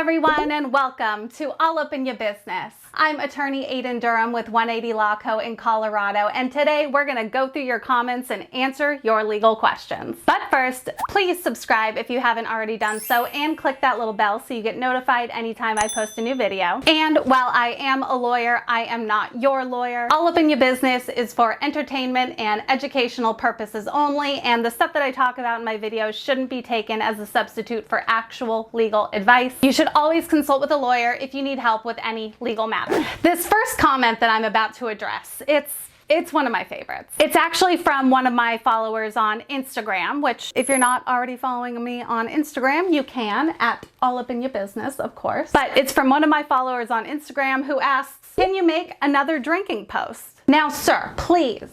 everyone, and welcome to All Up in Your Business. I'm attorney Aiden Durham with 180 Law Co. in Colorado, and today we're going to go through your comments and answer your legal questions. But first, please subscribe if you haven't already done so, and click that little bell so you get notified anytime I post a new video. And while I am a lawyer, I am not your lawyer. All Up in Your Business is for entertainment and educational purposes only, and the stuff that I talk about in my videos shouldn't be taken as a substitute for actual legal advice. You should always consult with a lawyer if you need help with any legal matter. This first comment that I'm about to address, it's one of my favorites. It's actually from one of my followers on Instagram, which if you're not already following me on Instagram, you can at All Up in Your Business, of course. But it's from one of my followers on Instagram who asks, can you make another drinking post? Now, sir, please,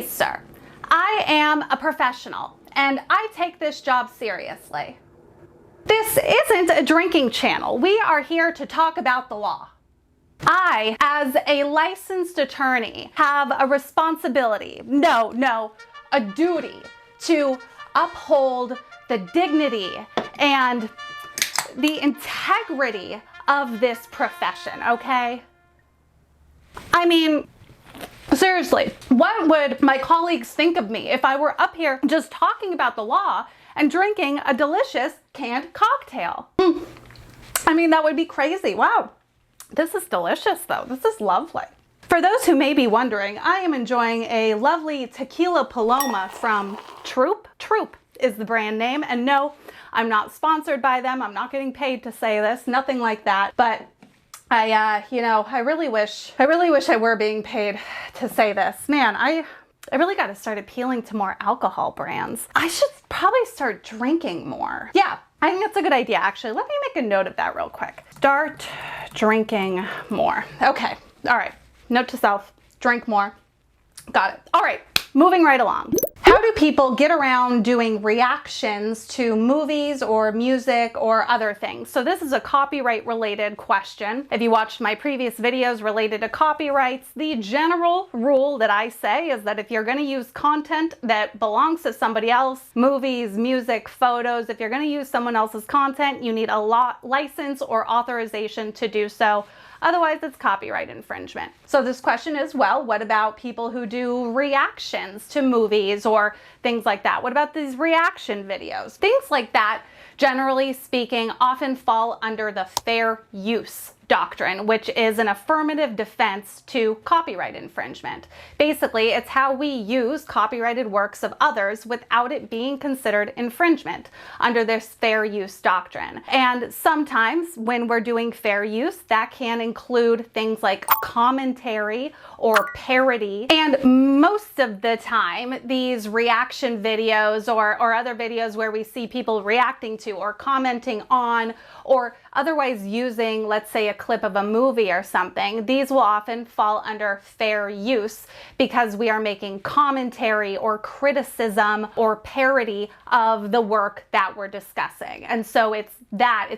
sir, I am a professional and I take this job seriously. This isn't a drinking channel. We are here to talk about the law. I, as a licensed attorney, have a responsibility, a duty to uphold the dignity and the integrity of this profession, okay? I mean, seriously, what would my colleagues think of me if I were up here just talking about the law and drinking a delicious canned cocktail? I mean, that would be crazy. Wow. This is delicious though. This is lovely. For those who may be wondering, I am enjoying a lovely tequila paloma from Troop. Troop is the brand name. And no, I'm not sponsored by them. I'm not getting paid to say this, nothing like that. But I really wish I were being paid to say this. Man, I really got to start appealing to more alcohol brands. I should probably start drinking more. Yeah, I think that's a good idea, actually. Let me make a note of that real quick. Start drinking more. Okay, all right. Note to self, drink more. Got it. All right, moving right along. How do people get around doing reactions to movies or music or other things? So this is a copyright related question. If you watched my previous videos related to copyrights, the general rule that I say is that if you're going to use content that belongs to somebody else, movies, music, photos, if you're going to use someone else's content, you need a license or authorization to do so. Otherwise, it's copyright infringement. So this question is, well, what about people who do reactions to movies or things like that? What about these reaction videos? Things like that, generally speaking, often fall under the fair use doctrine, which is an affirmative defense to copyright infringement. Basically, it's how we use copyrighted works of others without it being considered infringement under this fair use doctrine. And sometimes when we're doing fair use, that can include things like commentary or parody. And most of the time, these reaction videos or other videos where we see people reacting to or commenting on or otherwise using, let's say, a clip of a movie or something, these will often fall under fair use because we are making commentary or criticism or parody of the work that we're discussing. And so it's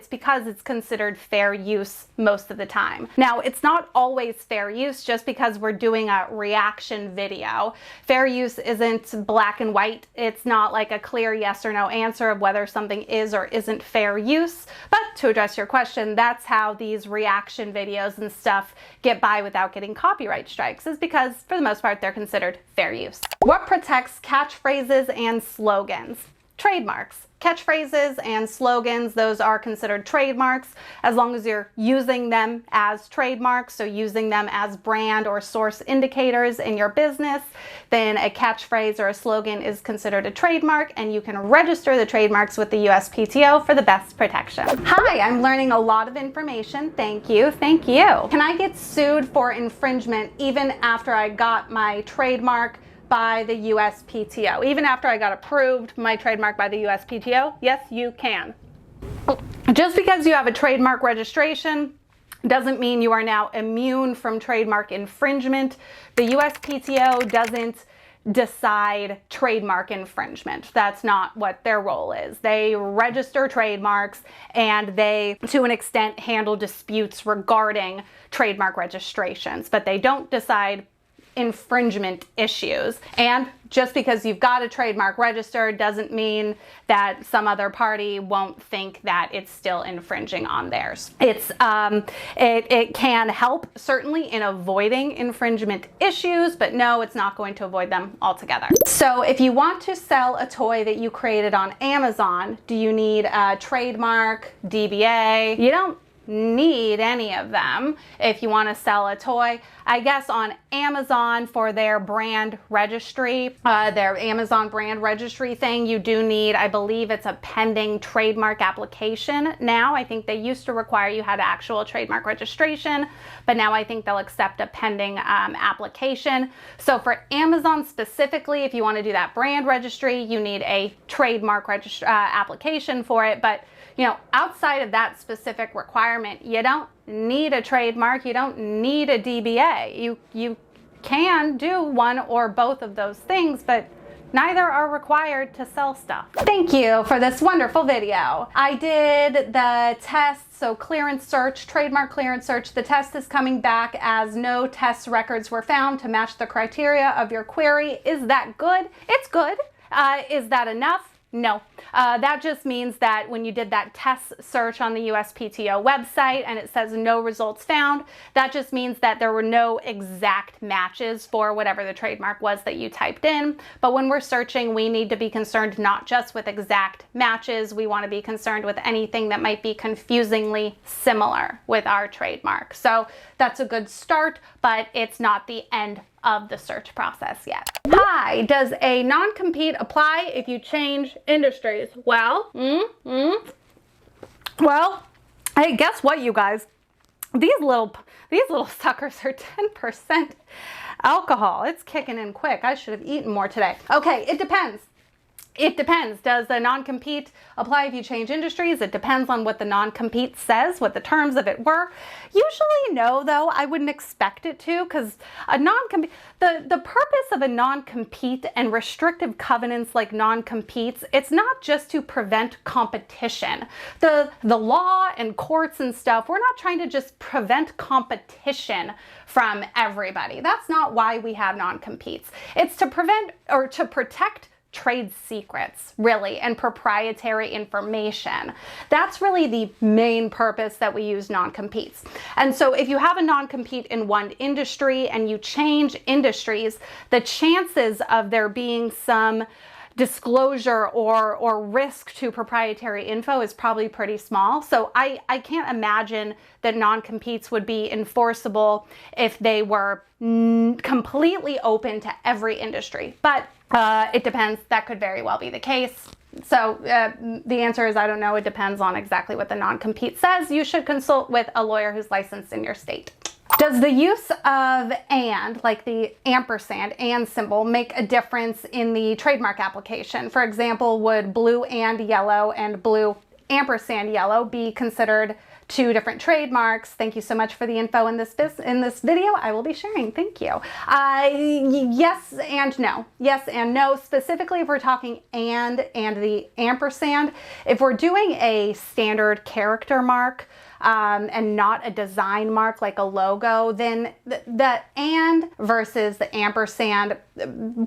because it's considered fair use most of the time. Now, it's not always fair use just because we're doing a reaction video. Fair use isn't black and white. It's not like a clear yes or no answer of whether something is or isn't fair use. But to address your question, that's how these reaction videos and stuff get by without getting copyright strikes, is because for the most part, they're considered fair use. What protects catchphrases and slogans? Trademarks. Catchphrases and slogans, those are considered trademarks as long as you're using them as trademarks, so using them as brand or source indicators in your business, then a catchphrase or a slogan is considered a trademark and you can register the trademarks with the USPTO for the best protection. Hi, I'm learning a lot of information. Thank you. Thank you. Can I get sued for infringement even after I got my trademark by the USPTO? Even after I got approved my trademark by the USPTO? Yes, you can. Just because you have a trademark registration doesn't mean you are now immune from trademark infringement. The USPTO doesn't decide trademark infringement. That's not what their role is. They register trademarks and they, to an extent, handle disputes regarding trademark registrations, but they don't decide infringement issues. And just because you've got a trademark registered doesn't mean that some other party won't think that it's still infringing on theirs. It can help certainly in avoiding infringement issues, but no, it's not going to avoid them altogether. So if you want to sell a toy that you created on Amazon, do you need a trademark, DBA? You don't need any of them if you want to sell a toy. I guess on Amazon for their brand registry, their Amazon brand registry thing, you do need, I believe it's a pending trademark application now. I think they used to require you had actual trademark registration, but now I think they'll accept a pending application. So for Amazon specifically, if you want to do that brand registry, you need a trademark application for it. But you know, outside of that specific requirement, you don't need a trademark, you don't need a DBA. You can do one or both of those things, but neither are required to sell stuff. Thank you for this wonderful video. I did the test, so clearance search, trademark clearance search. The test is coming back as no test records were found to match the criteria of your query. Is that good? It's good. Is that enough? No. That just means that when you did that test search on the USPTO website and it says no results found, that just means that there were no exact matches for whatever the trademark was that you typed in. But when we're searching, we need to be concerned not just with exact matches, we want to be concerned with anything that might be confusingly similar with our trademark. So that's a good start, but it's not the end of the search process yet. Hi, does a non-compete apply if you change industries? Well, well, hey, guess what, you guys? These little suckers are 10% alcohol. It's kicking in quick. I should have eaten more today. Okay, it depends. It depends. Does the non-compete apply if you change industries? It depends on what the non-compete says, what the terms of it were. Usually no, though. I wouldn't expect it to, because a non-compete, the purpose of a non-compete and restrictive covenants like non-competes, it's not just to prevent competition. The law and courts and stuff, we're not trying to just prevent competition from everybody. That's not why we have non-competes. It's to prevent or to protect trade secrets, really, and proprietary information. That's really the main purpose that we use non-competes. And so if you have a non-compete in one industry and you change industries, the chances of there being some disclosure or risk to proprietary info is probably pretty small. So I can't imagine that non-competes would be enforceable if they were completely open to every industry. But it depends. That could very well be the case. So the answer is I don't know. It depends on exactly what the non-compete says. You should consult with a lawyer who's licensed in your state. Does the use of and, like the ampersand and symbol, make a difference in the trademark application? For example, would blue and yellow and blue ampersand yellow be considered two different trademarks? Thank you so much for the info in this video. I will be sharing. Thank you. Yes and no. Yes and no. Specifically, if we're talking and the ampersand, if we're doing a standard character mark, and not a design mark like a logo, then the and versus the ampersand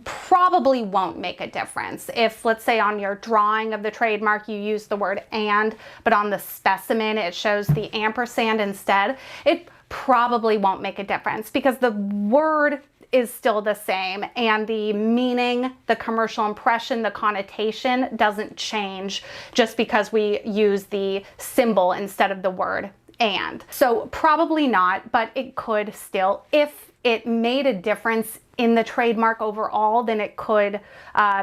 probably won't make a difference. If, let's say, on your drawing of the trademark you use the word and, but on the specimen it shows the ampersand instead, it probably won't make a difference because the word is still the same and the meaning, the commercial impression, the connotation doesn't change just because we use the symbol instead of the word and. So probably not, but it could still. If it made a difference in the trademark overall, then it could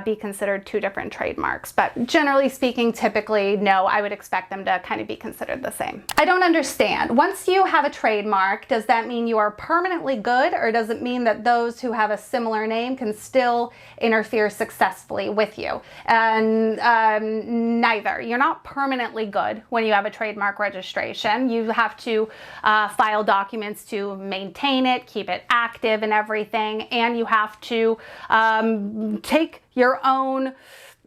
be considered two different trademarks. But generally speaking, typically, no, I would expect them to kind of be considered the same. I don't understand. Once you have a trademark, does that mean you are permanently good, or does it mean that those who have a similar name can still interfere successfully with you? And neither. You're not permanently good when you have a trademark registration. You have to file documents to maintain it, keep it active and everything. And you have to take your own,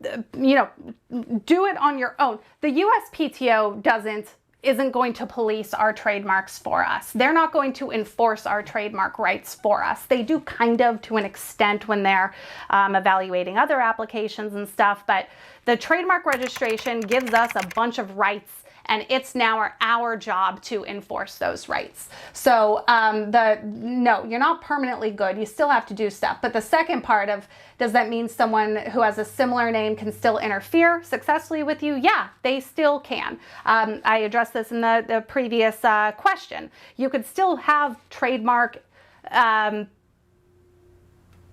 do it on your own. The USPTO doesn't isn't going to police our trademarks for us. They're not going to enforce our trademark rights for us. They do kind of to an extent when they're evaluating other applications and stuff, but the trademark registration gives us a bunch of rights, and it's now our job to enforce those rights. So no, you're not permanently good. You still have to do stuff. But the second part of, does that mean someone who has a similar name can still interfere successfully with you? Yeah, they still can. I addressed this in the previous question. You could still have trademark,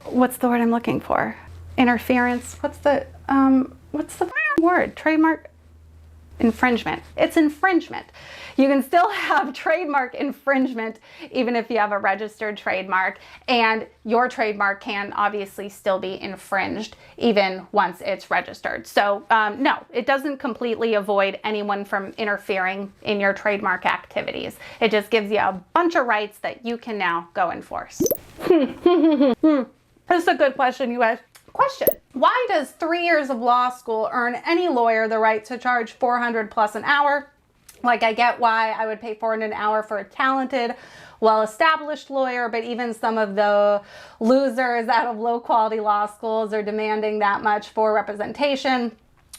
what's the word I'm looking for? Interference. What's the word? Trademark infringement. It's infringement. You can still have trademark infringement even if you have a registered trademark, and your trademark can obviously still be infringed even once it's registered. So no, it doesn't completely avoid anyone from interfering in your trademark activities. It just gives you a bunch of rights that you can now go enforce. This is a good question, you guys. Question: why does 3 years of law school earn any lawyer the right to charge $400 plus an hour? Like, I get why I would pay $400 an hour for a talented, well-established lawyer, but even some of the losers out of low-quality law schools are demanding that much for representation.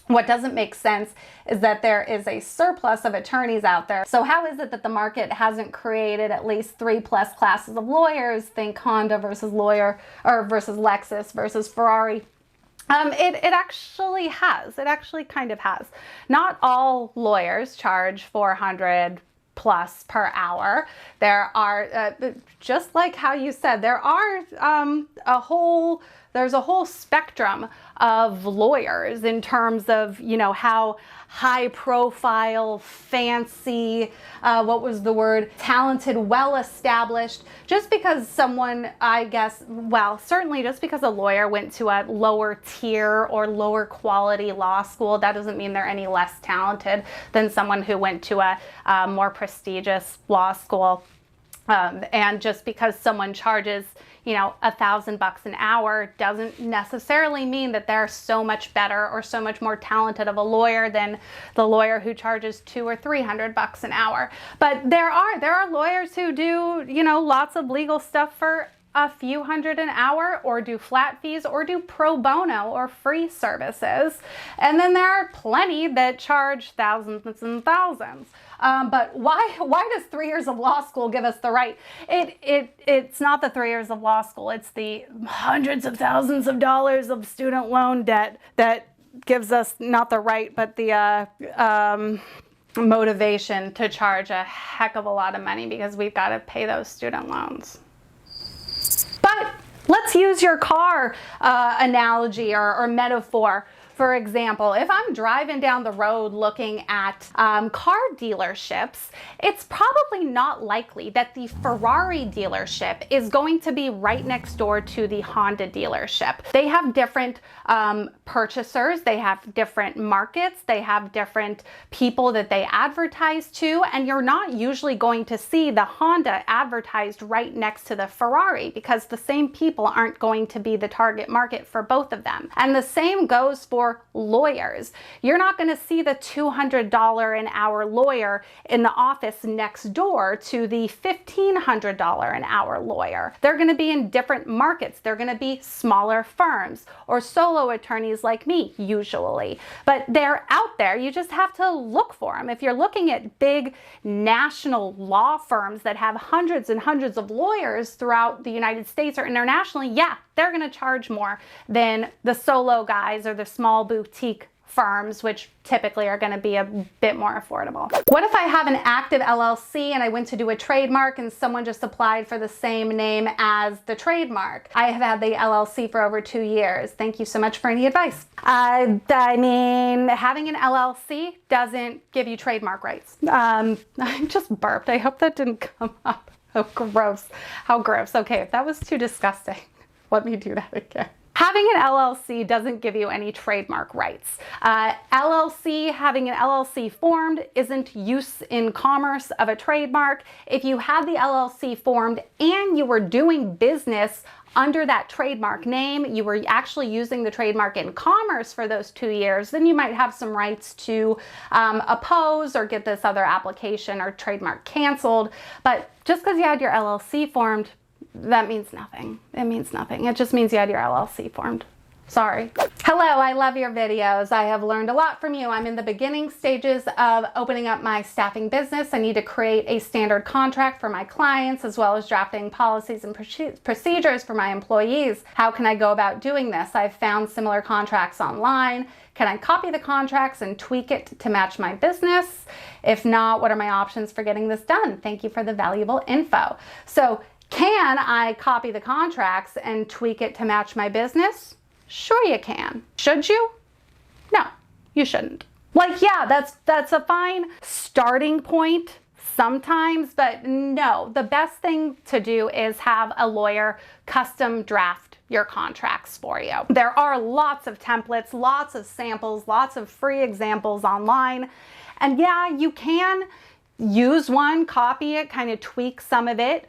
What doesn't make sense is that there is a surplus of attorneys out there. So how is it that the market hasn't created at least 3+ classes of lawyers? Think Honda versus versus Lexus versus Ferrari. It actually has. It actually kind of has. Not all lawyers charge $400 plus per hour. There are, just like how you said, there are there's a whole spectrum of lawyers in terms of, you know, how high profile, fancy, what was the word? Talented, well established. Just because someone, I guess, well, certainly just because a lawyer went to a lower tier or lower quality law school, that doesn't mean they're any less talented than someone who went to a more prestigious law school. And just because someone charges, you know, $1,000 an hour doesn't necessarily mean that they're so much better or so much more talented of a lawyer than the lawyer who charges $200 or $300 an hour. But there are lawyers who do, you know, lots of legal stuff for a few hundred an hour, or do flat fees, or do pro bono or free services. And then there are plenty that charge thousands and thousands. But why does 3 years of law school give us the right? It's not the 3 years of law school. It's the hundreds of thousands of dollars of student loan debt that gives us not the right, but the motivation to charge a heck of a lot of money, because we've got to pay those student loans. But let's use your car analogy or metaphor. For example, if I'm driving down the road looking at car dealerships, it's probably not likely that the Ferrari dealership is going to be right next door to the Honda dealership. They have different purchasers, they have different markets, they have different people that they advertise to, and you're not usually going to see the Honda advertised right next to the Ferrari, because the same people aren't going to be the target market for both of them. And the same goes for lawyers. You're not going to see the $200 an hour lawyer in the office next door to the $1,500 an hour lawyer. They're going to be in different markets. They're going to be smaller firms or solo attorneys like me, usually. But they're out there. You just have to look for them. If you're looking at big national law firms that have hundreds and hundreds of lawyers throughout the United States or internationally, yeah, they're going to charge more than the solo guys or the small boutique firms, which typically are going to be a bit more affordable. What if I have an active LLC and I went to do a trademark and someone just applied for the same name as the trademark? I have had the LLC for over 2 years. Thank you so much for any advice. I mean, having an LLC doesn't give you trademark rights. I just burped. I hope that didn't come up. Oh, gross. How gross. Okay, if that was too disgusting, let me do that again. Having an LLC doesn't give you any trademark rights. Having an LLC formed isn't use in commerce of a trademark. If you had the LLC formed and you were doing business under that trademark name, you were actually using the trademark in commerce for those 2 years, then you might have some rights to oppose or get this other application or trademark canceled. But just because you had your LLC formed, that means nothing. It means nothing. It just means you had your LLC formed. Sorry. Hello, I love your videos. I have learned a lot from you. I'm in the beginning stages of opening up my staffing business. I need to create a standard contract for my clients, as well as drafting policies and procedures for my employees. How can I go about doing this? I've found similar contracts online. Can I copy the contracts and tweak it to match my business? If not, what are my options for getting this done? Thank you for the valuable info. So, can I copy the contracts and tweak it to match my business? Sure you can. Should you? No, you shouldn't. Like, yeah, that's a fine starting point sometimes, but no, the best thing to do is have a lawyer custom draft your contracts for you. There are lots of templates, lots of samples, lots of free examples online. And yeah, you can use one, copy it, kind of tweak some of it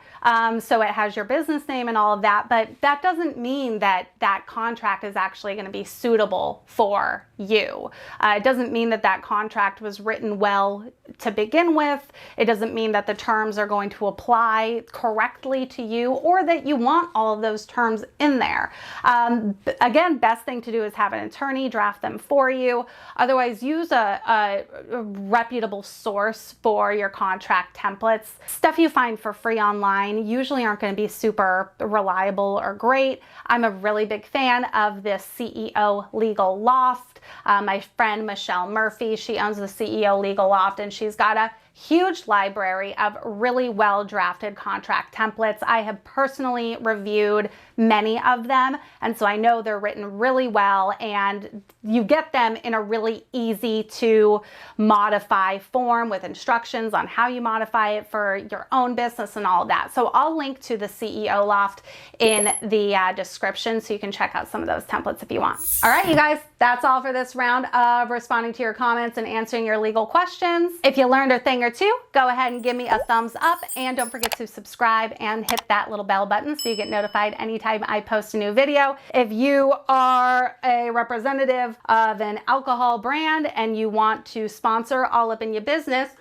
so it has your business name and all of that, but that doesn't mean that that contract is actually going to be suitable for you. It doesn't mean that that contract was written well to begin with. It doesn't mean that the terms are going to apply correctly to you or that you want all of those terms in there. Again, best thing to do is have an attorney draft them for you. Otherwise, use a reputable source for your contract templates. Stuff you find for free online usually aren't going to be super reliable or great. I'm a really big fan of this CEO Legal Loft. My friend Michelle Murphy, she owns the CEO Legal Loft, and she's got a huge library of really well drafted contract templates. I have personally reviewed many of them, and so I know they're written really well, and you get them in a really easy to modify form with instructions on how you modify it for your own business and all of that. So I'll link to the CEO Loft in the description so you can check out some of those templates if you want. All right, you guys, that's all for this round of responding to your comments and answering your legal questions. If you learned a thing or two, go ahead and give me a thumbs up, and don't forget to subscribe and hit that little bell button so you get notified anytime I post a new video. If you are a representative of an alcohol brand and you want to sponsor All Up in Your Business,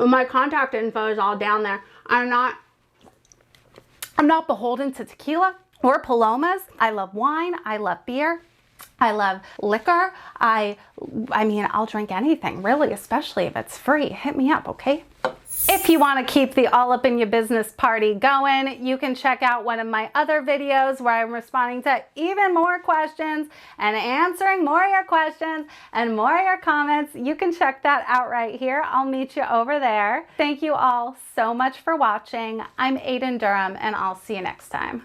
my contact info is all down there. I'm not beholden to tequila or palomas. I love wine. I love beer. I love liquor. I mean, I'll drink anything, really, especially if it's free. Hit me up, okay? If you want to keep the All Up in Your Business party going, you can check out one of my other videos where I'm responding to even more questions and answering more of your questions and more of your comments. You can check that out right here. I'll meet you over there. Thank you all so much for watching. I'm Aiden Durham, and I'll see you next time.